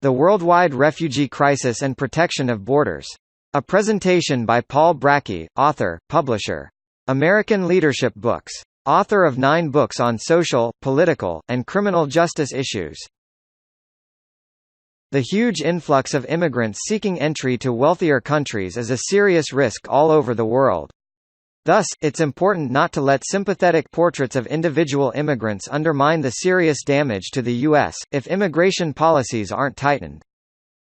The Worldwide Refugee Crisis and Protection of Borders. A presentation by Paul Brackey, author, publisher. American Leadership Books. Author of 9 books on social, political, and criminal justice issues. The huge influx of immigrants seeking entry to wealthier countries is a serious risk all over the world. Thus, it's important not to let sympathetic portraits of individual immigrants undermine the serious damage to the U.S., if immigration policies aren't tightened.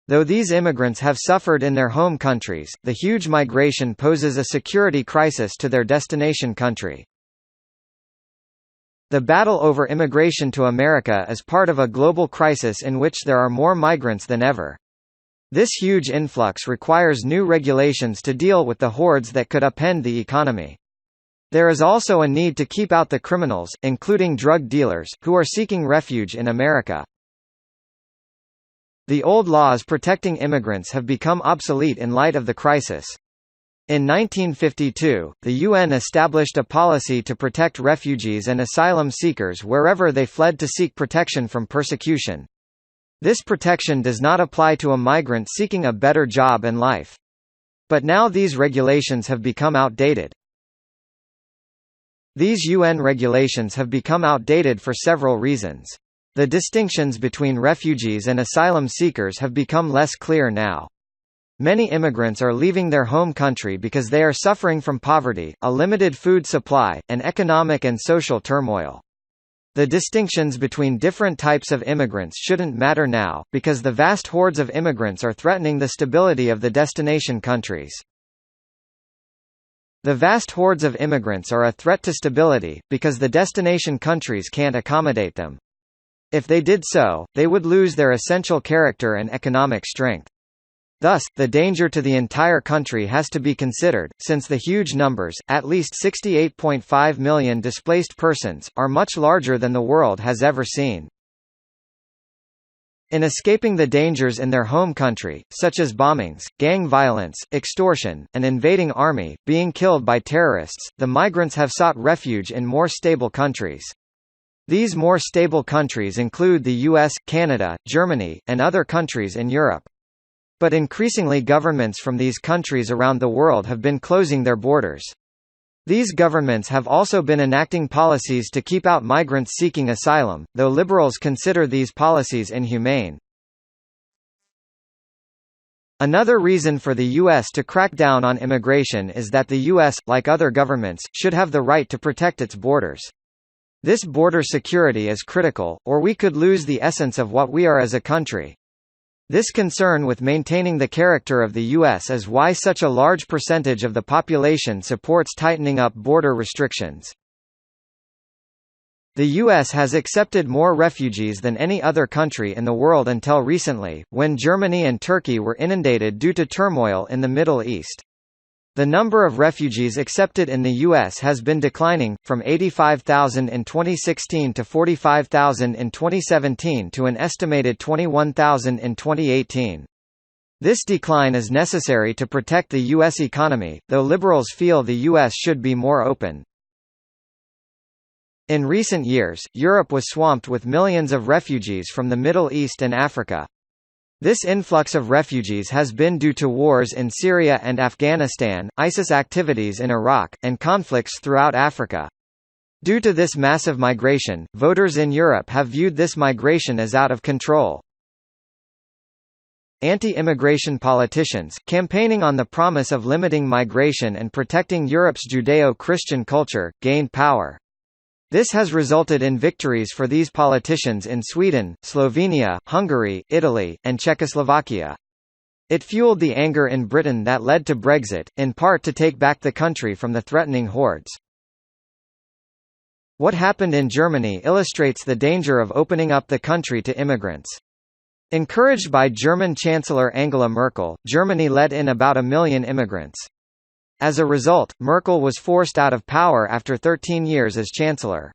Though these immigrants have suffered in their home countries, the huge migration poses a security crisis to their destination country. The battle over immigration to America is part of a global crisis in which there are more migrants than ever. This huge influx requires new regulations to deal with the hordes that could upend the economy. There is also a need to keep out the criminals, including drug dealers, who are seeking refuge in America. The old laws protecting immigrants have become obsolete in light of the crisis. In 1952, the UN established a policy to protect refugees and asylum seekers wherever they fled to seek protection from persecution. This protection does not apply to a migrant seeking a better job and life. But now these regulations have become outdated. These UN regulations have become outdated for several reasons. The distinctions between refugees and asylum seekers have become less clear now. Many immigrants are leaving their home country because they are suffering from poverty, a limited food supply, and economic and social turmoil. The distinctions between different types of immigrants shouldn't matter now, because the vast hordes of immigrants are threatening the stability of the destination countries. The vast hordes of immigrants are a threat to stability, because the destination countries can't accommodate them. If they did so, they would lose their essential character and economic strength. Thus, the danger to the entire country has to be considered, since the huge numbers, at least 68.5 million displaced persons, are much larger than the world has ever seen. In escaping the dangers in their home country, such as bombings, gang violence, extortion, an invading army, being killed by terrorists, the migrants have sought refuge in more stable countries. These more stable countries include the US, Canada, Germany, and other countries in Europe. But increasingly governments from these countries around the world have been closing their borders. These governments have also been enacting policies to keep out migrants seeking asylum, though liberals consider these policies inhumane. Another reason for the U.S. to crack down on immigration is that the U.S., like other governments, should have the right to protect its borders. This border security is critical, or we could lose the essence of what we are as a country. This concern with maintaining the character of the U.S. is why such a large percentage of the population supports tightening up border restrictions. The U.S. has accepted more refugees than any other country in the world until recently, when Germany and Turkey were inundated due to turmoil in the Middle East. The number of refugees accepted in the U.S. has been declining, from 85,000 in 2016 to 45,000 in 2017 to an estimated 21,000 in 2018. This decline is necessary to protect the U.S. economy, though liberals feel the U.S. should be more open. In recent years, Europe was swamped with millions of refugees from the Middle East and Africa. This influx of refugees has been due to wars in Syria and Afghanistan, ISIS activities in Iraq, and conflicts throughout Africa. Due to this massive migration, voters in Europe have viewed this migration as out of control. Anti-immigration politicians, campaigning on the promise of limiting migration and protecting Europe's Judeo-Christian culture, gained power. This has resulted in victories for these politicians in Sweden, Slovenia, Hungary, Italy, and Czechoslovakia. It fueled the anger in Britain that led to Brexit, in part to take back the country from the threatening hordes. What happened in Germany illustrates the danger of opening up the country to immigrants. Encouraged by German Chancellor Angela Merkel, Germany let in about 1 million immigrants. As a result, Merkel was forced out of power after 13 years as chancellor.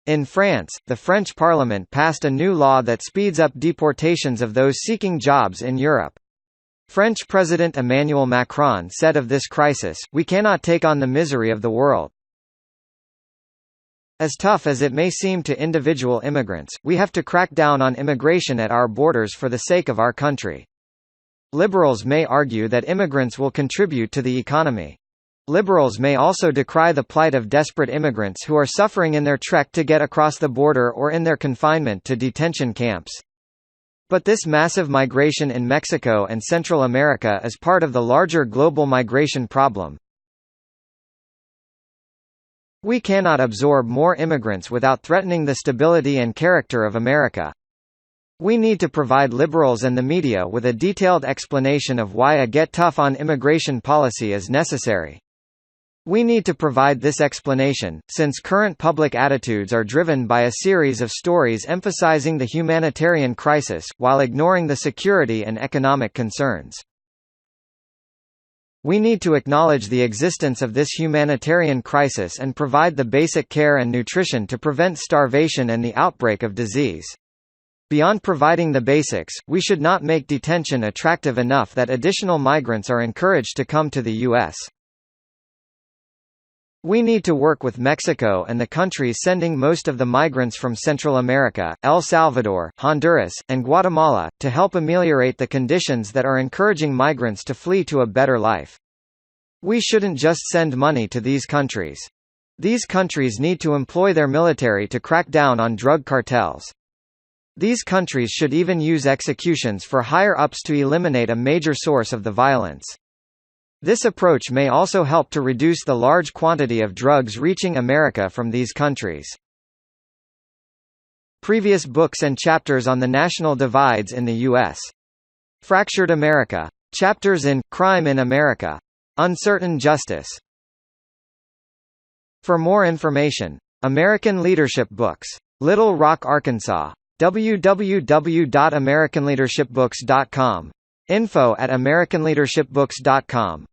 In France, the French parliament passed a new law that speeds up deportations of those seeking jobs in Europe. French President Emmanuel Macron said of this crisis, "We cannot take on the misery of the world." As tough as it may seem to individual immigrants, we have to crack down on immigration at our borders for the sake of our country. Liberals may argue that immigrants will contribute to the economy. Liberals may also decry the plight of desperate immigrants who are suffering in their trek to get across the border or in their confinement to detention camps. But this massive migration in Mexico and Central America is part of the larger global migration problem. We cannot absorb more immigrants without threatening the stability and character of America. We need to provide liberals and the media with a detailed explanation of why a get tough on immigration policy is necessary. We need to provide this explanation, since current public attitudes are driven by a series of stories emphasizing the humanitarian crisis, while ignoring the security and economic concerns. We need to acknowledge the existence of this humanitarian crisis and provide the basic care and nutrition to prevent starvation and the outbreak of disease. Beyond providing the basics, we should not make detention attractive enough that additional migrants are encouraged to come to the U.S. We need to work with Mexico and the countries sending most of the migrants from Central America, El Salvador, Honduras, and Guatemala, to help ameliorate the conditions that are encouraging migrants to flee to a better life. We shouldn't just send money to these countries. These countries need to employ their military to crack down on drug cartels. These countries should even use executions for higher-ups to eliminate a major source of the violence. This approach may also help to reduce the large quantity of drugs reaching America from these countries. Previous books and chapters on the national divides in the U.S. Fractured America. Chapters in Crime in America. Uncertain Justice. For more information, American Leadership Books. Little Rock, Arkansas. www.americanleadershipbooks.com. Info@americanleadershipbooks.com